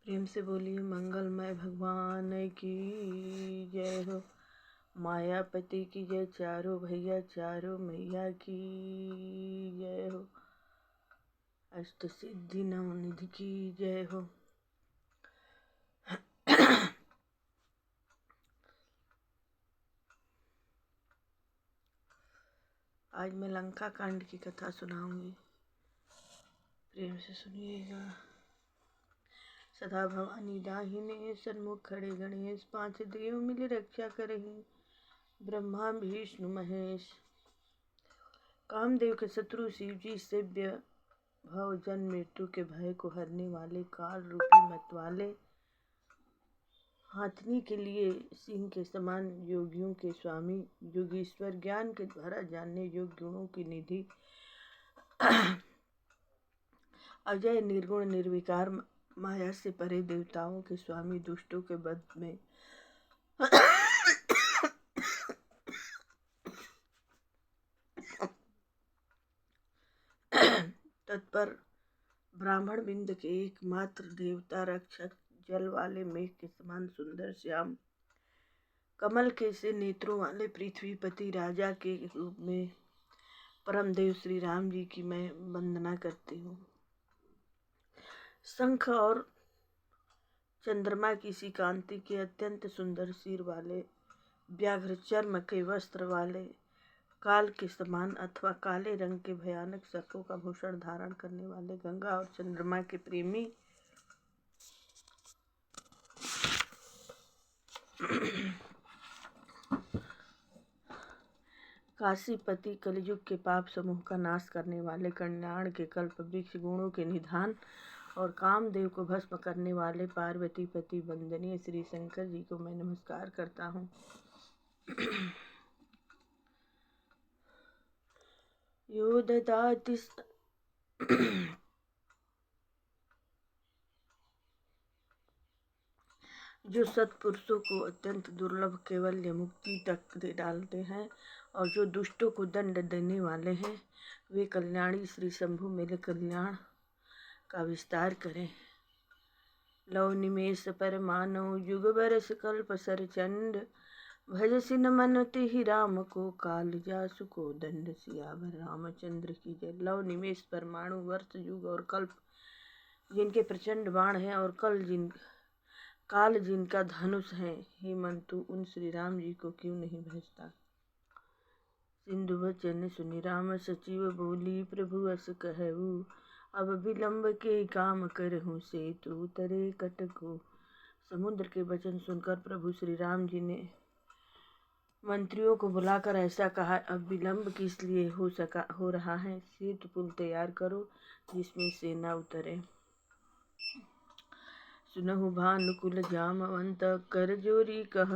प्रेम से बोलिए मंगलमय भगवान की जय हो। मायापति की जय, चारों भैया चारों मैया की जय हो। अष्ट सिद्धि नवनिधि की जय हो। आज मैं लंका कांड की कथा सुनाऊंगी, प्रेम से सुनिएगा। सदा भवानी दाहिने सन्मुख खड़े गणेश, पांच देव मिल रक्षा करहीं, ब्रह्मा विष्णु महेश। कामदेव के शत्रु शिव जी सेव्य, भव जन्म मृत्यु के भय को हरने वाले, काल रूपी मत वाले, हाथनी के लिए सिंह के समान, योगियों के स्वामी, योगीश्वर, ज्ञान के द्वारा जानने योग्य गुणों की निधि, अजय निर्गुण निर्विकार, माया से परे देवताओं के स्वामी, दुष्टों के वध में तत्पर, ब्राह्मण बिंद के एकमात्र देवता रक्षक, जल वाले मेघ के समान सुंदर श्याम, कमल के से नेत्रों वाले पृथ्वीपति, राजा के रूप में परम देव श्री राम जी की मैं वंदना करती हूँ। शंख और चंद्रमा की सी कांति के अत्यंत सुंदर सिर वाले, व्याघ्र चर्म के वस्त्र वाले, काल के समान अथवा काले रंग के भयानक सर्पों का भूषण धारण करने वाले, गंगा और चंद्रमा के प्रेमी, काशीपति, कलयुग के पाप समूह का नाश करने वाले, कल्याण के कल्प वृक्ष, गुणों के निधान और कामदेव को भस्म करने वाले पार्वती पति वंदनीय श्री शंकर जी को मैं नमस्कार करता हूँ। यो ददाति जो सत्पुरुषों को अत्यंत दुर्लभ केवल्य मुक्ति तक दे डालते हैं, और जो दुष्टों को दंड देने वाले हैं, वे कल्याणी श्री शंभु मेरे कल्याण का विस्तार करें। लव निमेष पर मानो युग बरस कल्प सर चंड, भजसि न मनति ही राम को, काल जासु को दंड, सियावर रामचंद्र की जय। लव निमेष परमाणु, वर्ष, युग और कल्प जिनके प्रचंड बाण हैं, और काल जिनका धनुष है, हे मंतु उन श्री राम जी को क्यों नहीं भजता। सिंधु वचन सुनि राम सचिव, बोली प्रभु अस कहऊ, अब विलंब के काम करहूँ, सेतु उतरे कटको। समुद्र के वचन सुनकर प्रभु श्री राम जी ने मंत्रियों को बुलाकर ऐसा कहा, अब विलंब किस लिए हो रहा है, सेतु पुल तैयार करो जिसमें सेना उतरे। सुनहु भानुकुल जामवंत, कर जोरी कह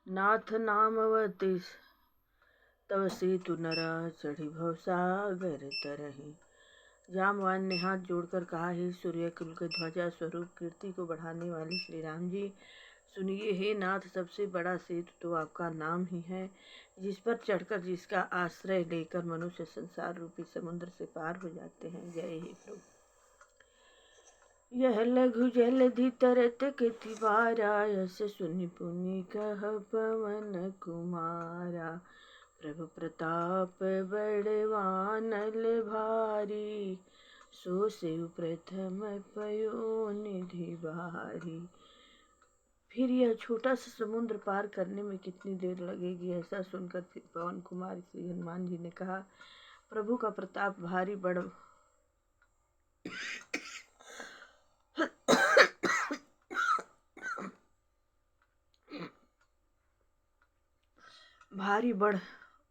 नाथ नामवती, तव सेतु नरा चढ़ी भव सागर तरहि। जामवान ने हाथ जोड़कर कहा, हे सूर्य कुल के ध्वजा स्वरूप, कीर्ति को बढ़ाने वाले श्री राम जी, सुनिए। हे नाथ, सबसे बड़ा सेतु तो आपका नाम ही है, जिस पर चढ़कर, जिसका आश्रय लेकर मनुष्य संसार रूपी समुद्र से पार हो जाते हैं। जय हे प्रभु। यह लघु जलधि तरत कतिवारा, यस सुनि पुनि कह पवन कुमारा, प्रभु प्रताप बड़वानल भारी, सो सेव प्रथम पयो निधि भारी। फिर यह छोटा सा समुद्र पार करने में कितनी देर लगेगी। ऐसा सुनकर फिर पवन कुमार श्री हनुमान जी ने कहा, प्रभु का प्रताप भारी बढ़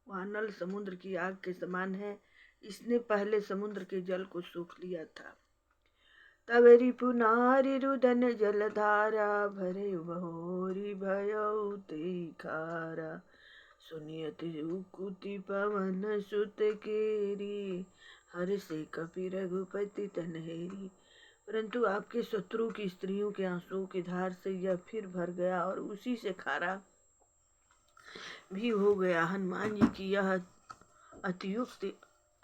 वानल समुद्र की आग के समान है। इसने पहले समुद्र के जल को सूख लिया था। तब रिपु नारी रुदन जलधारा, भरे बहोरी भयो ते खारा, सुनियत उकुति पवन सुत केरी, हर से कपि रघुपति तनहेरी। परंतु आपके शत्रु की स्त्रियों के आंसुओं की धार से यह फिर भर गया और उसी से खारा भी हो गया। हनुमान जी की यह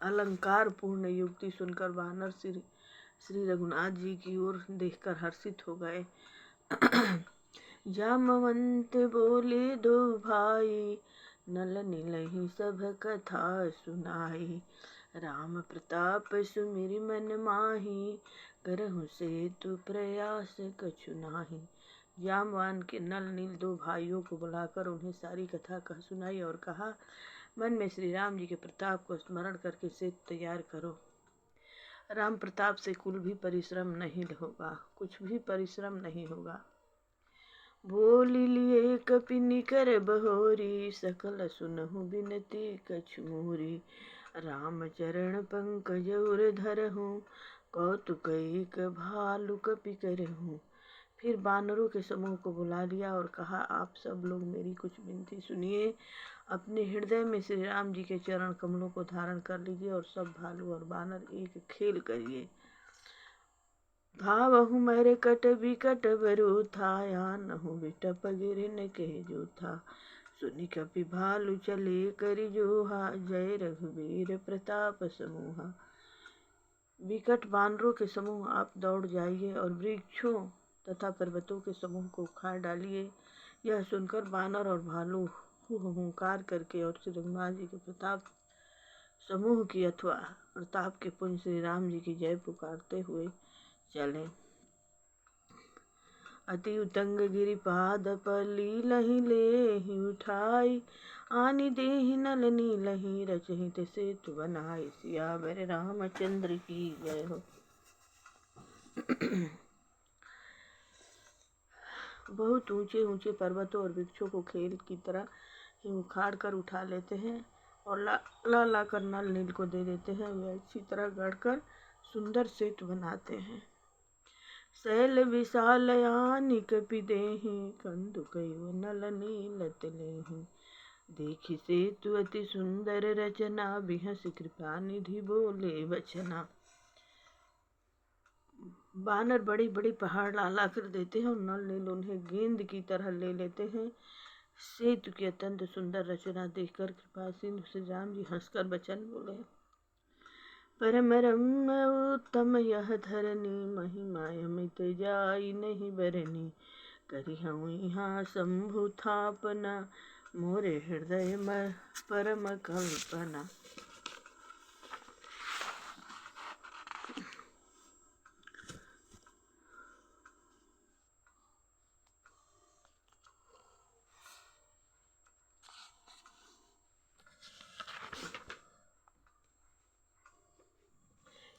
अलंकार पूर्ण युक्ति सुनकर वानर श्री रघुनाथ जी की ओर देखकर हर्षित हो गए। जामवंत बोले दो भाई, नल नीलहि सब कथा सुनाई। राम प्रताप सुमिरि मन माही, करहु सेतु प्रयास कछु नाहि। जामवान के नल नील दो भाइयों को बुलाकर उन्हें सारी कथा कह सुनाई और कहा, मन में श्री राम जी के प्रताप को स्मरण करके सेतु तैयार करो। राम प्रताप से कुल भी परिश्रम नहीं होगा, कुछ भी परिश्रम नहीं होगा। बोली लिए कपि निकर बहोरी, सकल सुनहु बिनती कछु मोरी। राम चरण पंकज उर धरहु, कौतुक एक भालु कपि करहु। फिर बानरों के समूह को बुला लिया और कहा, आप सब लोग मेरी कुछ विनती सुनिए। अपने हृदय में श्री राम जी के चरण कमलों को धारण कर लीजिए और सब भालू और बानर एक खेल करिए। धावहु मरकट बिकट बरु था, यानहु बिटप गिरिन के जो था। सुनि कपि भालु चले करि जोहा, जय रघुवीर प्रताप समूहा। विकट बानरों के समूह आप दौड़ जाइए और वृक्षों तथा पर्वतों के समूह को उखाड़ डालिए। यह सुनकर बानर और भालू हुंकार करके और श्री रघुनाथ जी के प्रताप समूह की अथवा प्रताप के पुंज श्री राम जी की जय पुकारते हुए चले। अति उतंग गिरिपाद पली लही लेहि उठाई, आनि देहि नल नीलहि रचहित सेतु बनाई। सियावर रामचंद्र की जय हो। बहुत ऊंचे ऊंचे पर्वतों और वृक्षों को खेल की तरह ही उखाड़ कर उठा लेते हैं और ला ला कर नल नील को दे देते हैं। वे अच्छी तरह गढ़कर सुंदर सेतु बनाते हैं। शैल विशाल यानि कपि देहि, कंदुकैव नल नीलत लेहि। देखि सेतु अति सुंदर रचना, बिहसि कृपा निधि बोले वचना। बानर बड़ी बड़ी पहाड़ ला ला कर देते हैं और नल नील उन्हें गेंद की तरह ले लेते हैं। सेतु की अत्यंत सुंदर रचना देखकर कृपा सिंधु श्री राम जी हंसकर वचन बोले, परम रम्य उत्तम यह धरनी, महिमा अमित जाई नहीं बरनी। करिहउँ यहाँ शंभु थापना, मोरे हृदय में परम कल्पना।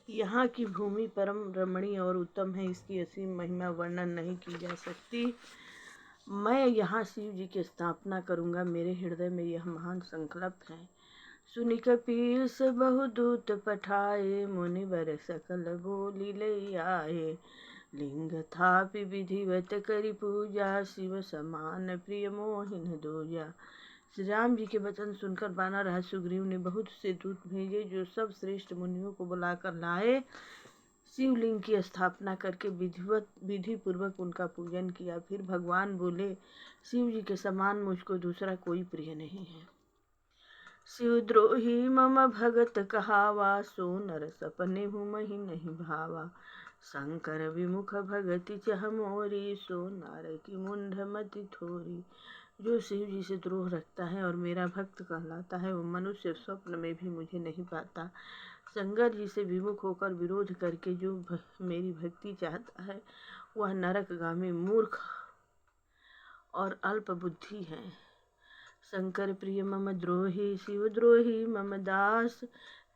यहाँ की भूमि परम रमणीय और उत्तम है, इसकी असीम महिमा वर्णन नहीं की जा सकती। मैं यहाँ शिव जी की स्थापना करूँगा, मेरे हृदय में यह महान संकल्प है। सुनि कपीस बहुदूत पठाए, मुनिवर सकल बोली ले आए। लिंग थापि विधिवत करि पूजा, शिव समान प्रिय मोहिन दूजा। श्री राम जी के वचन सुनकर बानाराज सुग्रीव ने बहुत से दूत भेजे, जो सब श्रेष्ठ मुनियों को बुलाकर लाए। शिवलिंग की स्थापना करके विधि पूर्वक उनका पूजन किया। फिर भगवान बोले, शिव जी के समान मुझको दूसरा कोई प्रिय नहीं है। शिवद्रोही मम भगत कहावा, सो नर सपने हुमहि नहीं भावा। शंकर विमुख भगति चह मोरी, सो नार की मुंड मति थोरी। जो शिव जी से द्रोह रखता है और मेरा भक्त कहलाता है, वो मनुष्य स्वप्न में भी मुझे नहीं पाता। शंकर जी से विमुख होकर विरोध करके जो मेरी भक्ति चाहता है, वह नरकगामी मूर्ख और अल्प बुद्धि है। शंकर प्रिय मम द्रोही, शिव द्रोही मम दास।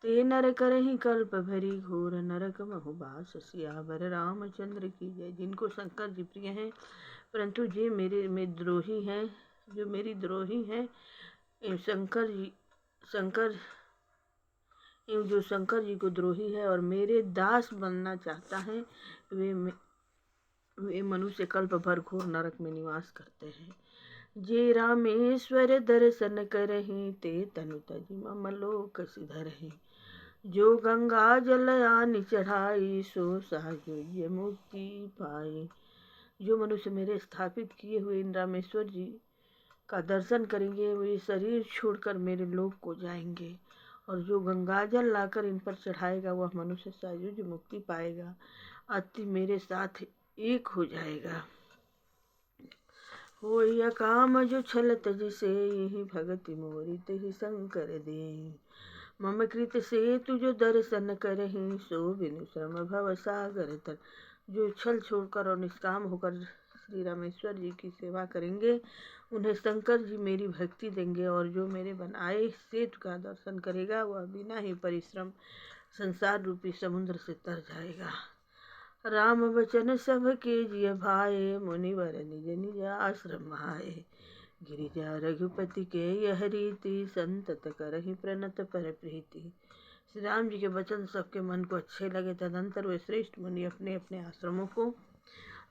ते नर करहि कल्प भरी, घोर नरक महु बास। सियावर रामचंद्र की जय। जिनको शंकर जी प्रिय हैं, परंतु जे मेरे में द्रोही हैं, जो मेरी द्रोही हैं, जो शंकर जी को द्रोही है और मेरे दास बनना चाहता है, वे मनुष्य कल्प भर घोर नरक में निवास करते हैं। जे रामेश्वर दर्शन करहि, ते तनु तजि मम लोक सिधरहि। जो गंगा जल आनि चढ़ाई, सो सहज मुक्ति पाई। जो मनुष्य मेरे स्थापित किए हुए इन रामेश्वर जी का दर्शन करेंगे, वे शरीर छोड़कर मेरे लोक को जाएंगे और जो गंगा जल लाकर इन पर चढ़ाएगा वह मनुष्य सायुज मुक्ति पाएगा, अति मेरे साथ एक हो जाएगा। हो या काम जो छलत जिसे, यही भगति मोरी तेहि शंकर दे। मम कृत से तु जो दर्शन करहि, सो बिनु श्रम भव सागर तर। जो छल छोड़कर और निष्काम होकर श्री रामेश्वर जी की सेवा करेंगे, उन्हें शंकर जी मेरी भक्ति देंगे। और जो मेरे बनाए सेतु का दर्शन करेगा, वह बिना ही परिश्रम संसार रूपी समुद्र से तर जाएगा। राम वचन सब के जिय भाए, मुनिवर निज निज आश्रम आए। गिरिजा रघुपति के यह रीति, संतत करहि प्रणत पर प्रीति। श्री राम जी के वचन सबके मन को अच्छे लगे। तदंतर वे श्रेष्ठ मुनि अपने अपने आश्रमों को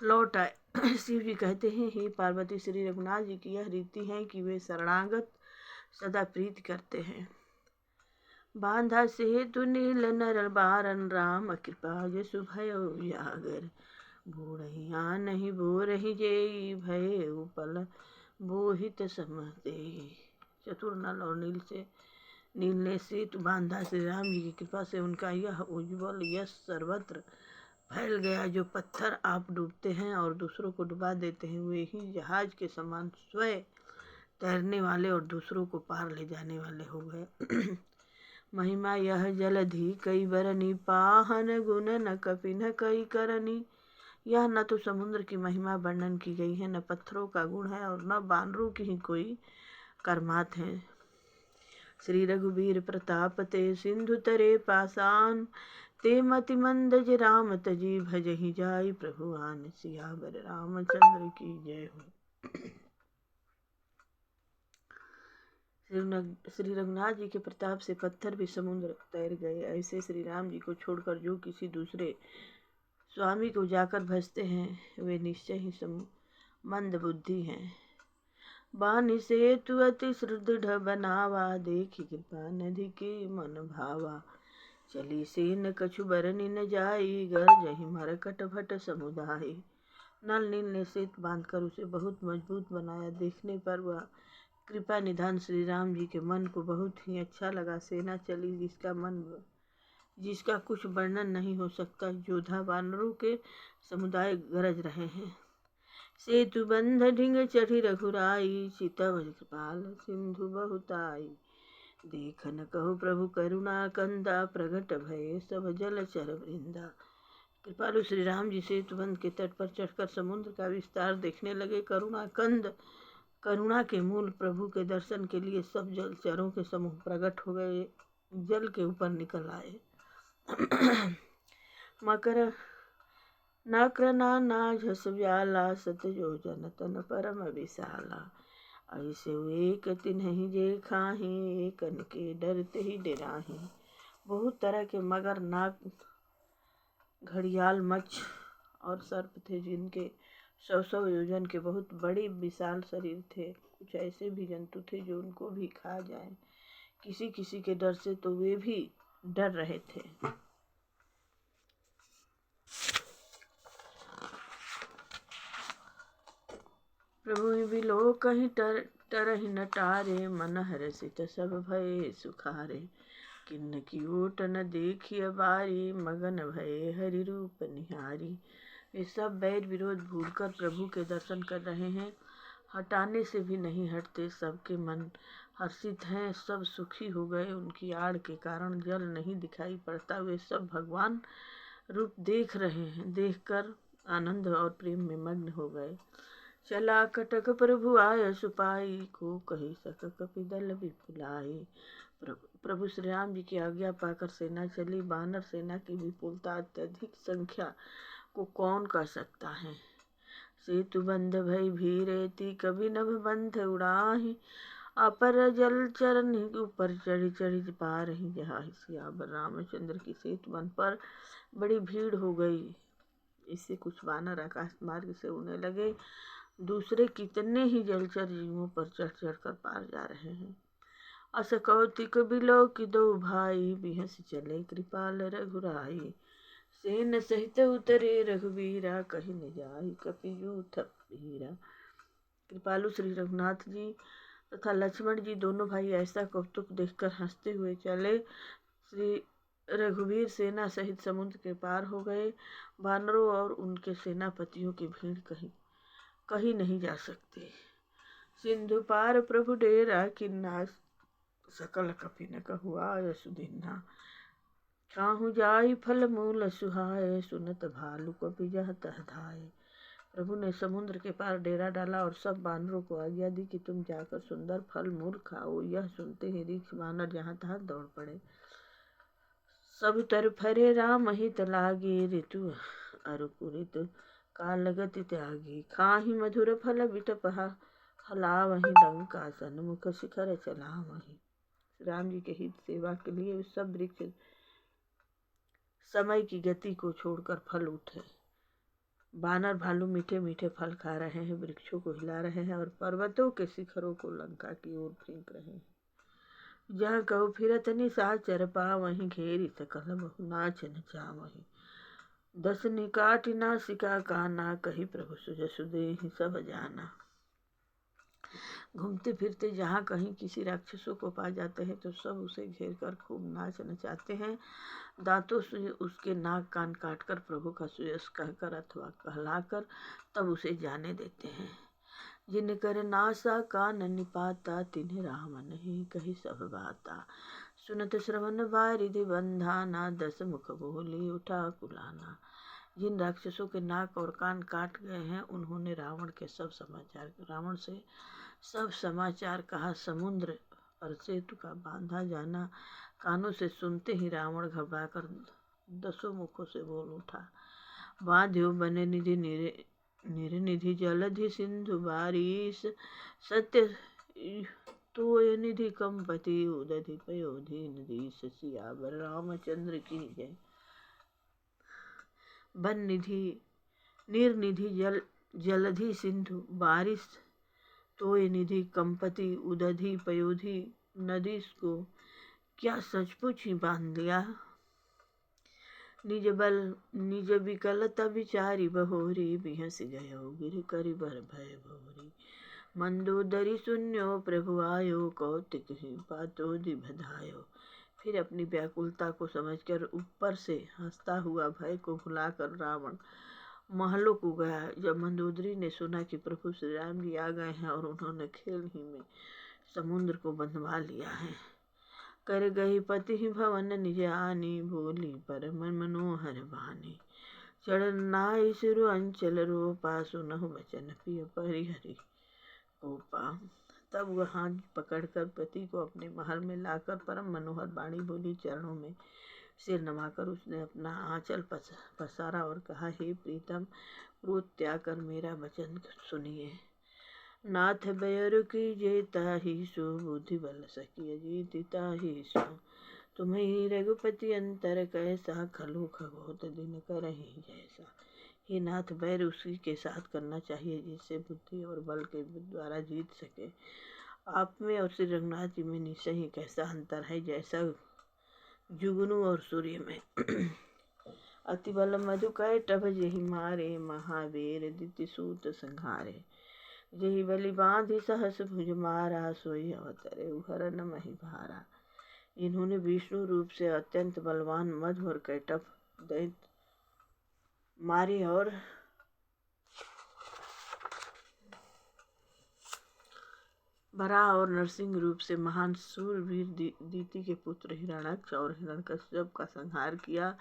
लौट आए। शिव जी कहते हैं, हे पार्वती, श्री रघुनाथ जी की यह रीति है कि वे शरणागत सदा प्रीति करते हैं। बांधा सेतु नील नर बारन, राम कृपा जसु भयो उजागर। बूढ़ही आनहि बोरहि जेई, भय उपल बोहित समते। चतुर नल और नील ने सेतु बांधा। श्री राम जी की कृपा से उनका यह उज्ज्वल यश सर्वत्र फैल गया। जो पत्थर आप डूबते हैं और दूसरों को डुबा देते हैं, वे ही जहाज के समान स्वयं तैरने वाले और दूसरों को पार ले जाने वाले हो गए। महिमा यह जलधि कई बरनी, पाहन गुण न कपि न कई करनी। यह न तो समुद्र की महिमा वर्णन की गई है, न पत्थरों का गुण है, और न बानरों की ही कोई कर्मात है। श्री रघुबीर प्रताप ते सिंधु तरे पासान, ते मति मंद राम तजी भजहि जाई प्रभु आन। सियावर रामचंद्र की जय हो। श्री रघुनाथ जी के प्रताप से पत्थर भी समुद्र तैर गए। ऐसे श्री राम जी को छोड़कर जो किसी दूसरे स्वामी को जाकर भजते हैं, वे निश्चय ही मंद बुद्धि हैं। बानी से तु अति सुदृढ़ बनावा, देखी कृपा निधि के मन भावा। चली से न कछु बरनी न जाई, गर जही मरकट भट समुदाय। नल नील ने सेतु बांधकर उसे बहुत मजबूत बनाया। देखने पर वह कृपा निधान श्री राम जी के मन को बहुत ही अच्छा लगा। सेना चली जिसका कुछ वर्णन नहीं हो सकता। योद्धा वानरों के समुदाय गरज रहे हैं। सेतु बंध ढिंग चढ़ी रघुराई, चितव कृपाल सिंधु बहुताई। देख न कहो प्रभु करुणा कंदा, प्रगट भय सब जलचर वृंदा। कृपालु श्री राम जी सेतु बंध के तट पर चढ़कर समुद्र का विस्तार देखने लगे। करुणा के मूल प्रभु के दर्शन के लिए सब जलचरों के समूह प्रकट हो गए, जल के ऊपर निकल आए। मकर नक्र नाना झस व्याला, सत योजन तन परम विशाला। ऐसे एक तिन्हि जे खाहि, एकन के डरते ही डराहि। बहुत तरह के मगर, नाग, घड़ियाल, मच्छ और सर्प थे, जिनके 100 योजन के बहुत बड़े विशाल शरीर थे। कुछ ऐसे भी जंतु थे जो उनको भी खा जाए। किसी किसी के डर से तो वे भी डर रहे थे। प्रभु बिलो कहीं टरहि न टारे, मन हरषित सब भय सुखारे। किन्न की ओट न देखिय बारी, मगन भय हरि रूप निहारी। वे सब वैर विरोध भूलकर प्रभु के दर्शन कर रहे हैं, हटाने से भी नहीं हटते। सबके मन हर्षित हैं, सब सुखी हो गए। उनकी आड़ के कारण जल नहीं दिखाई पड़ता। वे सब भगवान रूप देख रहे हैं, देखकर आनंद और प्रेम में मग्न हो गए। चला कटक प्रभु आय सुपाई, को कही सक कपि दल विपुलाई। प्रभु श्री राम जी की आज्ञा पाकर सेना चली। बानर सेना की विपुलता अत्यधिक संख्या को कौन कर सकता है। सेतु बंध भई भीरेति, कभी नभ बंध उड़ाहि। अपर जल चरण ऊपर चढ़ी चढ़ी पारहि जहाहि। सियावर रामचंद्र की सेतु बंध पर बड़ी भीड़ हो गई। इससे कुछ वानर आकाश मार्ग से उड़ने लगे। दूसरे कितने ही जलचर जीवों पर चढ़ चढ़ कर पार जा रहे हैं। अस कौतिक बिलो कि दो भाई, बिहस चले कृपाल रघुराई। सेन सहित उतरे रघुवीरा, कहीं न जाई कपि यूथ वीरा। कृपालु श्री रघुनाथ जी तथा लक्ष्मण जी दोनों भाई ऐसा कौतुक देखकर हंसते हुए चले। श्री रघुवीर सेना सहित समुद्र के पार हो गए। वानरों और उनके सेनापतियों की भीड़ कहीं कहीं नहीं जा सकती। सिंधु पार प्रभु डेरा किन्ना, सकल कपि न कहुआ यशुदीना। काहू जाई फल मूल सुहाए, सुनत भालु कपि जह तह धाये। प्रभु ने समुद्र के पार डेरा डाला और सब बानरों को आज्ञा दी कि तुम जाकर सुंदर फल मूल खाओ। यह सुनते ही रीछ बानर जहाँ तहाँ दौड़ पड़े। सब तरफ हरे राम हित लागे, ऋतु अरुपुरित काल गति त्यागी। खाहि मधुर फल बिटपहा, हलावहि लंका सन्मुख शिखर चलावहि। राम जी के हित सेवा के लिए सब वृक्ष समय की गति को छोड़कर फल उठे। बानर भालू मीठे मीठे फल खा रहे हैं, वृक्षों को हिला रहे हैं और पर्वतों के शिखरों को लंका की ओर फेंक रहे हैं। जहाँ कहो फिरत निशाचर पावहीं, घेरी सकल बहु नाच नचावहीं। दस निकाट नासिका काना, कही प्रभु सुजसु देहि सब जाना। घूमते फिरते जहाँ कहीं किसी राक्षसों को पा जाते हैं तो सब उसे घेर कर खूब नाच नचाते हैं। दांतों से उसके नाक कान काटकर प्रभु का सुयश कहकर अथवा कहलाकर तब उसे जाने देते हैं। जिन कर नासा कान निपाता, तिन्ह राम नहीं कही सब बाता। सुनत श्रवण बारिधि बंधाना, दस मुख बोली उठा कुलाना। जिन राक्षसों के नाक और कान काट गए हैं उन्होंने रावण से सब समाचार कहा। समुद्र और सेतु का बांधा जाना कानों से सुनते ही रावण घबराकर दसों मुखों से बोल उठा। बांध्यो बन निधि निरनिधि जलधि सिंधु बारिश, सत्य तोय निधि कंपति उदधि पयोधि नदीश। सियावर रामचंद्र की जय। बन निधि निर्निधि जलधि सिंधु बारिश, तोय निधि कंपति उदधि पयोधि नदीश को क्या सचमुच ही बांध लिया। निज विकलता विचारी बहोरी, बिहस गयो गिर करि बर भय भोरी। मंदोदरी सुन्यो प्रभु आयो, कौतिक ही पातोदि बधायो। फिर अपनी व्याकुलता को समझकर ऊपर से हंसता हुआ भय को भुलाकर रावण महलों को गया। जब मंदोदरी ने सुना कि प्रभु श्री राम जी आ गए हैं और उन्होंने खेल ही में समुद्र को बंधवा लिया है, कर गई पति भवन निज आनी, बोली परम मनोहर बानी। चढ़नाई सिरु अंचल रूपा, सुनहु वचन पिय परिहरि कोपा। तब वह हाथ पकड़कर पति को अपने महल में लाकर परम मनोहर बाणी बोली। चरणों में सिर नवाकर उसने अपना आंचल पसारा और कहा, हे प्रीतम, क्रोध त्याग कर मेरा वचन सुनिए। नाथ बैरु की जेता ही सो, बुद्धि बल सकी जीतिता ही सो। तुम्हें रघुपति अंतर कैसा, खलु खगोत दिन करहि जैसा। हे नाथ, बैर उसी के साथ करना चाहिए जिससे बुद्धि और बल के द्वारा जीत सके। आप में और श्री रघुनाथ जी में निश्चय ही कैसा अंतर है, जैसा जुगनू और सूर्य में। अति बल मधु कैटभ जेहि मारे, महावीर दिति सूत संहारे। जेहि बलि बांधि सहस भुज मारा, सोई अवतरे हरन महि भारा। इन्होंने विष्णु रूप से अत्यंत बलवान मधु और कैटभ दैत्य मारे और बराह और नरसिंह रूप से महान सूरवीर दीति के पुत्र हिरण्याक्ष और हिरण्यकश्यप का संहार किया।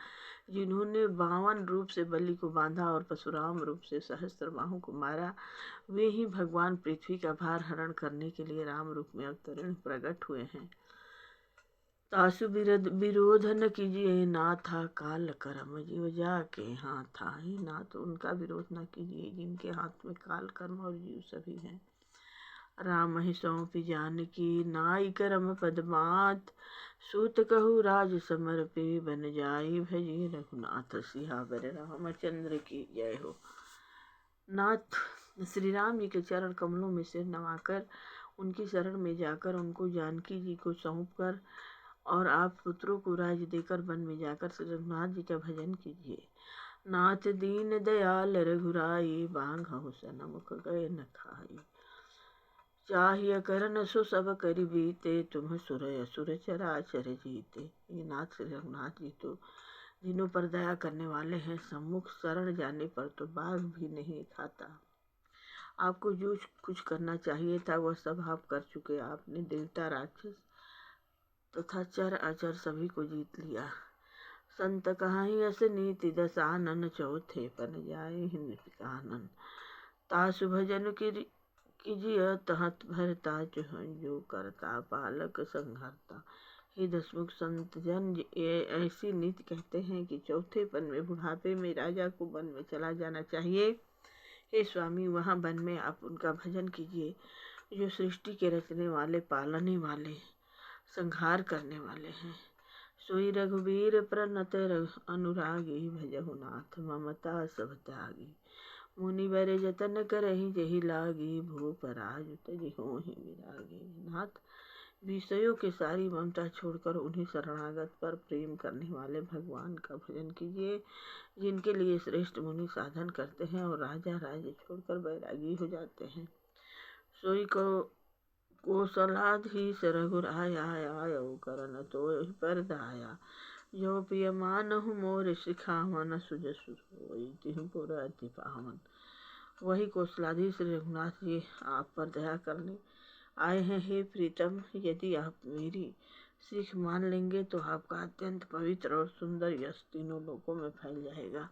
जिन्होंने 52 रूप से बलि को बांधा और परशुराम रूप से सहस्त्रबाहु को मारा, वे ही भगवान पृथ्वी का भार हरण करने के लिए राम रूप में अवतरण प्रकट हुए हैं। तासु विरोध न कीजिए नाथा, काल कर्म जीव जाके हाथा। ही नाथ, उनका विरोध न कीजिए जिनके हाथ में काल कर्म और जीव सभी हैं। राम ही सौंपी जानकी, नाई करम पद मात। सूत कहु राज समर्पे, बन जाई भजी रघुनाथ। सियावर रामचंद्र की जय हो। नाथ श्री राम जी के चरण कमलों में सिर नवाकर उनकी शरण में जाकर उनको जानकी जी को सौंप कर और आप पुत्रों को राज्य देकर वन में जाकर श्री रघुनाथ जी का भजन कीजिए। नाथ दीन दयाल रघुराई, बांधहु सन मुख गए न खाई। चाहिए करन सो सब करि बीते, तुम सुर असुर चराचर जीते। ये नाथ श्री रघुनाथ जी तो जिन्हों पर दया करने वाले हैं, सम्मुख शरण जाने पर तो बाघ भी नहीं खाता। आपको जो कुछ करना चाहिए था वह सब आप कर चुके। आपने देवता, राक्षस तथा चर अचर सभी को जीत लिया। संत कहाई अस नीति दसानन, चौथे पन जाए हिंद कानन। तासु भजन कीजिए तहत भरता, जो करता पालक संहरता। हे दसमुख संत जन, ये ऐसी नीति कहते हैं कि चौथे पन में बुढ़ापे में राजा को वन में चला जाना चाहिए। हे स्वामी, वहाँ वन में आप उनका भजन कीजिए जो सृष्टि के रचने वाले, पालने वाले, संहार करने वाले हैं। सोई रघुवीर प्रणत अनुरागी, भजहु नाथ ममता सब त्यागी। मुनि बर जतन करहि जहि लागी, भूपराज तजि होहि विरागी। नाथ, विषयों के सारी ममता छोड़कर उन्हीं शरणागत पर प्रेम करने वाले भगवान का भजन कीजिए, जिनके लिए श्रेष्ठ मुनि साधन करते हैं और राजा राज्य छोड़कर बैरागी हो जाते हैं। सोई को कौशलाधीश रघुराया, आयो करन तोहि पर दाया। जो पिय मानहु मोर सिखावन, सुजसु सोई तिहु पुर अति पावन। वही कौशलाधीश रघुनाथ जी आप पर दया करने आए हैं। हे प्रीतम, यदि आप मेरी सीख मान लेंगे तो आपका अत्यंत पवित्र और सुंदर यश तीनों लोकों में फैल जाएगा।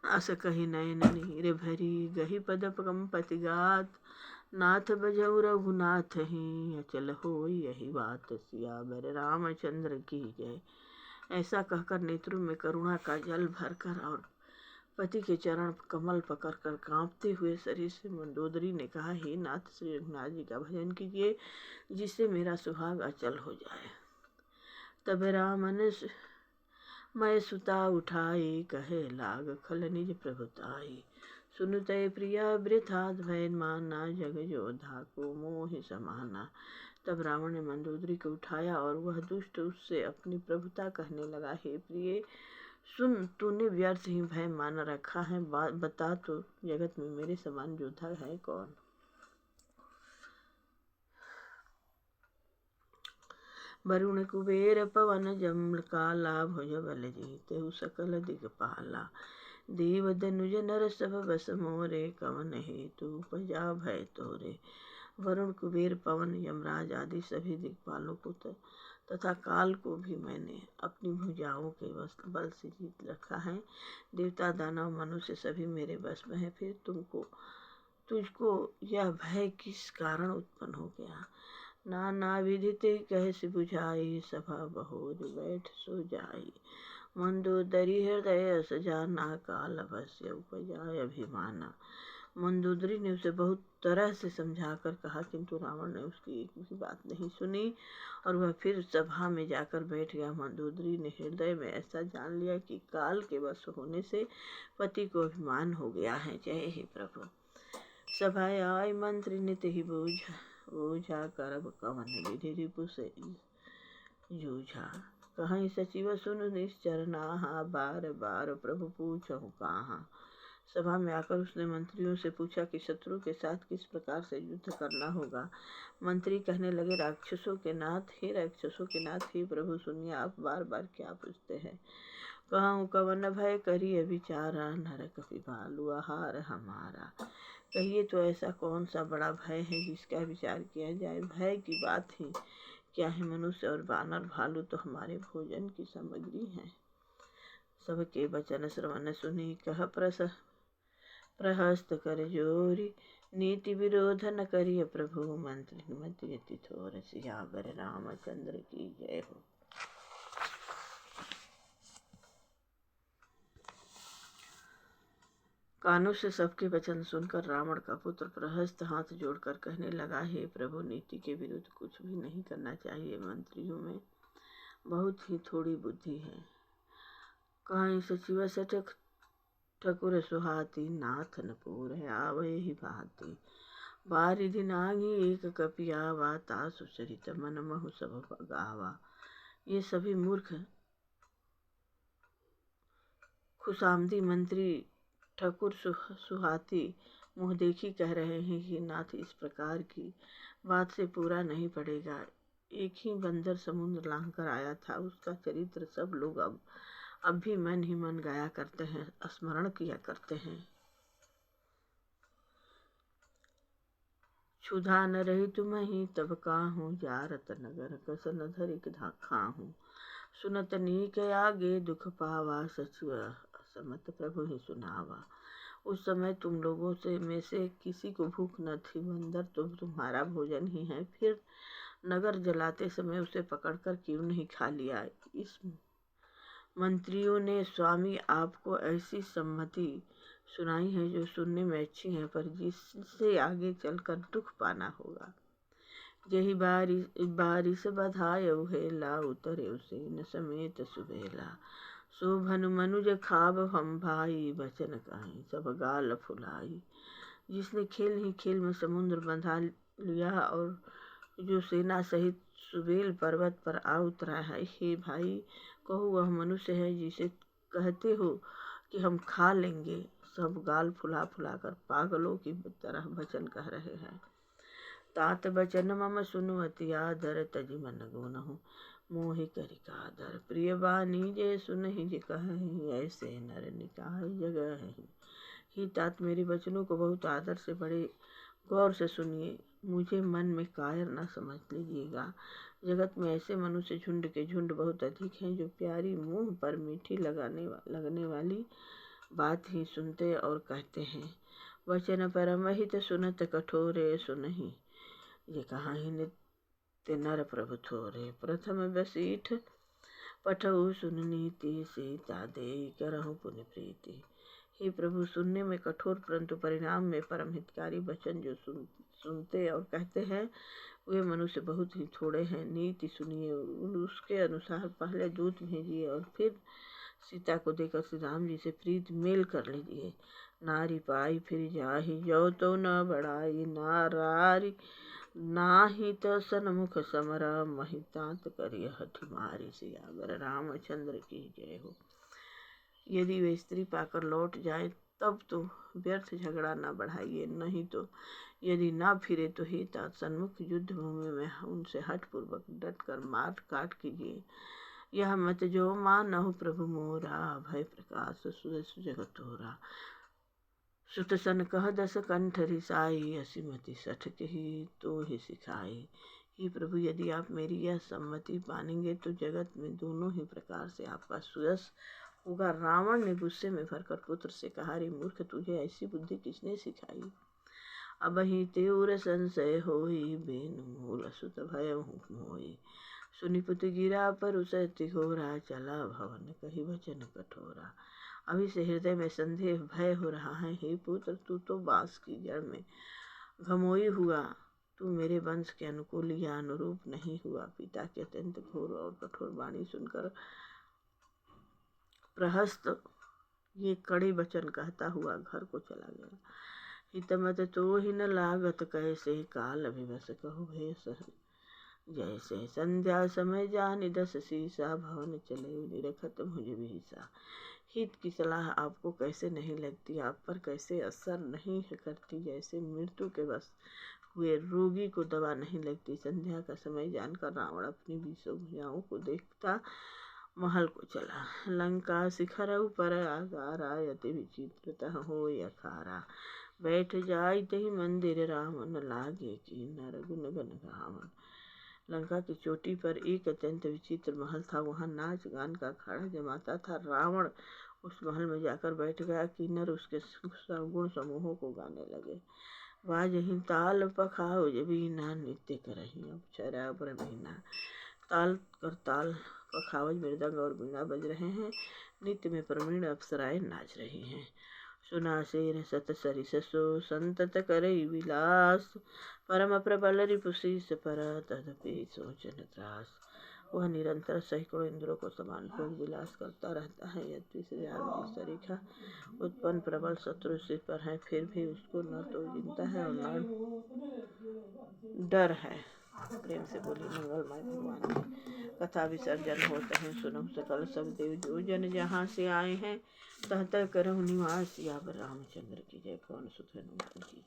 अस कही नयन नीर भरी, गही पद कंपति गात। नाथ बजऊ रघुनाथ ही, अचल हो यही बात। सियावर रामचंद्र की जय। ऐसा कहकर नेत्रों में करुणा का जल भरकर और पति के चरण कमल पकड़कर कांपते हुए शरीर से मंदोदरी ने कहा, हे नाथ श्री रघुनाथ जी का भजन कीजिए, जिससे मेरा सुहाग अचल हो जाए। तब रामन मैं सुता उठाई, कहे लाग खल निज प्रभुताई। सुनते प्रिया वृथा भैन माना, जग जोधा को मोहि समाना। तब रावण ने मंदोदरी को उठाया और वह दुष्ट उससे अपनी प्रभुता कहने लगा, हे प्रिय सुन, तूने व्यर्थ ही भय मान रखा है। बता तो जगत में मेरे समान योद्धा है कौन। वरुण कुबेर पवन जम काला, भुज बल जीते सकल दिगपाला। देव धनुज नर सब बस मोरे, कवन हेतु उपजा भय तोरे। वरुण, कुबेर, पवन, यमराज आदि सभी दिक्पालों को तथा काल को भी मैंने अपनी भुजाओं के बल से जीत रखा है। देवता, दानव, मनुष्य सभी मेरे बस में है। फिर तुझको यह भय किस कारण उत्पन्न हो गया। नाना विदिते कैसे बुझाई, सभा बहोर बैठ सो जाई। मंदोदरी हृदय सजाना, काल अवश्य उपजाय अभिमाना। मंदोदरी ने उसे बहुत तरह से समझा कर कहा, किंतु रावण ने उसकी एक भी बात नहीं सुनी और वह फिर सभा में जाकर बैठ गया। मंदोदरी ने हृदय में ऐसा जान लिया कि काल के वश होने से पति को अभिमान हो गया है। जय हे प्रभु। सभाय आय मंत्री नित ही बूझा, करब कवन विधि रिपु से जूझा। कहीं सचिव सुन निश्चर नाहा, बार बार प्रभु पूछहु कहाँ। सभा में आकर उसने मंत्रियों से पूछा कि शत्रु के साथ किस प्रकार से युद्ध करना होगा। मंत्री कहने लगे, राक्षसों के नाथ, हे राक्षसों के नाथ, हे प्रभु सुनिए, आप बार बार क्या पूछते हैं। कहूँ कवन भय करिए विचारा, नरक विभालु आहार हमारा। कहिए तो ऐसा कौन सा बड़ा भय है जिसका विचार किया जाए। भय की बात ही क्या है, मनुष्य और वानर भालू तो हमारे भोजन की सामग्री हैं। सबके वचन श्रवण सुनी, कह प्रहस्त कर जोरी। नीति विरोध न करिय प्रभु, मंत्री मति अति थोर। सियावर रामचंद्र की जय हो। कानों से सबके वचन सुनकर रावण का पुत्र प्रहस्त हाथ जोड़कर कहने लगा, हे प्रभु, नीति के विरुद्ध कुछ भी नहीं करना चाहिए। मंत्रियों में बहुत ही थोड़ी बुद्धि है। कहीं सचिव सटक ठकुर सुहाती, नाथ न पूर है आवै ही भाती। बारिधि नागी एक कपियावा, तासु चरित मन महु सब गावा। ये सभी मूर्ख खुशामदी मंत्री ठकुर सुहाती मुँह देखी कह रहे हैं कि नाथ इस प्रकार की बात से पूरा नहीं पड़ेगा। एक ही बंदर समुद्र लांघ कर आया था, उसका चरित्र सब लोग अब भी मन ही मन गाया करते हैं, स्मरण किया करते हैं। क्षुधा न रही तुम्हीं तब काहूँ, जारत नगर कस न धरिक खाहूँ। सुनत नीक आगे दुख पावा, सचिव असमत प्रभु ही सुनावा। उस समय तुम लोगों में से किसी को भूख न थी, बंदर तो तुम्हारा भोजन ही है, फिर नगर जलाते समय उसे पकड़कर क्यों नहीं खा लिया। इस मंत्रियों ने स्वामी आपको ऐसी सम्मति सुनाई है जो सुनने में अच्छी है, पर जिससे आगे चलकर दुख पाना होगा। यही बारिश बधाय उहेला, उतरे उसे न समेत सुबेला। सो भनु मनुज खाब हम भाई, बचन कहीं सब गाल फुलाई। जिसने खेल ही खेल में समुद्र बंधा लिया और जो सेना सहित सुबेल पर्वत पर आ उतरा है, हे भाई कहो वह मनुष्य है जिसे कहते हो कि हम खा लेंगे। सब गाल फुला फुला कर पागलों की तरह वचन कह रहे हैं। तात बचन मम सुनवति आदर, तजी मन गुनहु मोहि करिका आदर। प्रिय बानी जे सुनहि जे कहि, ऐसे नर निकाय जगह है। ही तात मेरे वचनों को बहुत आदर से बड़े गौर से सुनिए, मुझे मन में कायर न समझ लीजिएगा। जगत में ऐसे मनुष्य झुंड के झुंड बहुत अधिक हैं, जो प्यारी मुंह पर मीठी लगने वाली बात ही सुनते और कहते हैं। वचन परमहित सुनत कठोरे, सुनहि ये कहाहि नित्य नर प्रभु थोरे। प्रथम बसीठ पठऊ सुन नीति, सीता देई करहु पुनि प्रीति। हे प्रभु, सुनने में कठोर परंतु परिणाम में परम हितकारी वचन जो सुनते और कहते हैं, वे मनुष्य बहुत ही थोड़े हैं। नीति सुनिए, उसके अनुसार पहले दूत भेजिए और फिर सीता को देकर श्री राम जी से प्रीत मेल कर लीजिए। नारी पाई फिर जाहि, जो तो न बढ़ाई, नारारी नाही तो सन्मुख समरा, महितात करिय हठि मारी। सियावर रामचंद्र की जय हो। यदि वे स्त्री पाकर लौट जाए तब तो व्यर्थ झगड़ा न बढ़ाइए, नहीं तो यदि ना फिरे तो हे तात सन्मुख युद्ध भूमि में उनसे हठपूर्वक डट कर मार काट कीजिए। यह मत जो मानहु प्रभु मोरा, भय प्रकाश सुदस जगतोरा। सुत सन कह दस कंठ रिसाई, असीमति सठ ही तो ही सिखाई। हे प्रभु, यदि आप मेरी यह सम्मति मानेंगे तो जगत में दोनों ही प्रकार से आपका सुयश होगा। रावण ने गुस्से में भरकर पुत्र से कहा, रे मूर्ख, तुझे ऐसी बुद्धि किसने सिखाई। अब ही तेउर संशय होई, बेन मूल सुत भय मोई। सुनि पुत गिरा पर उसे तिहोरा, चला भवन कही वचन कठोरा। अभी से हृदय में संदेह भय हो रहा है। हे पुत्र, तू तो बांस की जड़ में घमोई हुआ, तू मेरे वंश के अनुकूल या अनुरूप नहीं हुआ। पिता के अत्यंत घोर और कठोर वाणी सुनकर प्रहस्त ये कड़े वचन कहता हुआ घर को चला गया। हितमत तो ही न लागत कैसे, काल अभिवस कहु भेष जैसे। संध्या समय जानि दस सीसा, भवन चले निरखत मुझ भीसा। हित की सलाह आपको कैसे नहीं लगती, आप पर कैसे असर नहीं करती, जैसे मृत्यु के वश हुए रोगी को दवा नहीं लगती। संध्या का समय जानकर रावण अपनी 20 भुजाओं को देखता महल को चला। लंका शिखर ऊपर आगारा, यति विचित्रतः होय अखारा। बैठ जाय तहि मंदिर रावण, लागे कि नर गुण गन गावन। लंका की चोटी पर एक अत्यंत विचित्र महल था, वहाँ नाच गान का अखाड़ा जमाता था। रावण उस महल में जाकर बैठ गया। किन्नर उसके गुण समूहों को गाने लगे। वाजहि ताल पखाउज बीना, नित्य करहि अप्सरा प्रवीणा। ताल कर ताल पखावज मृदंग और बीना बज रहे हैं, नित्य में प्रवीण अप्सराएं नाच रही हैं। सुना शेर सत सरिस सो, संतत करई विलास। परम प्रबल रिपुशीस पर, तदपि सोचन त्रास। वह निरंतर सैकड़ों इंद्रों को समान भोग विलास करता रहता है। यद्यपि श्री राम जी सरीखा उत्पन्न प्रबल शत्रु सिर पर है, फिर भी उसको न तो चिंता है और न डर है। प्रेम से बोली मंगलमय भगवान की। कथा विसर्जन होता है। सुनहु सकल सब देव जो जन जहाँ से आए हैं, तह तह करहु निवास। सियावर रामचंद्र की जय। पवन सुत हनुमान की जय।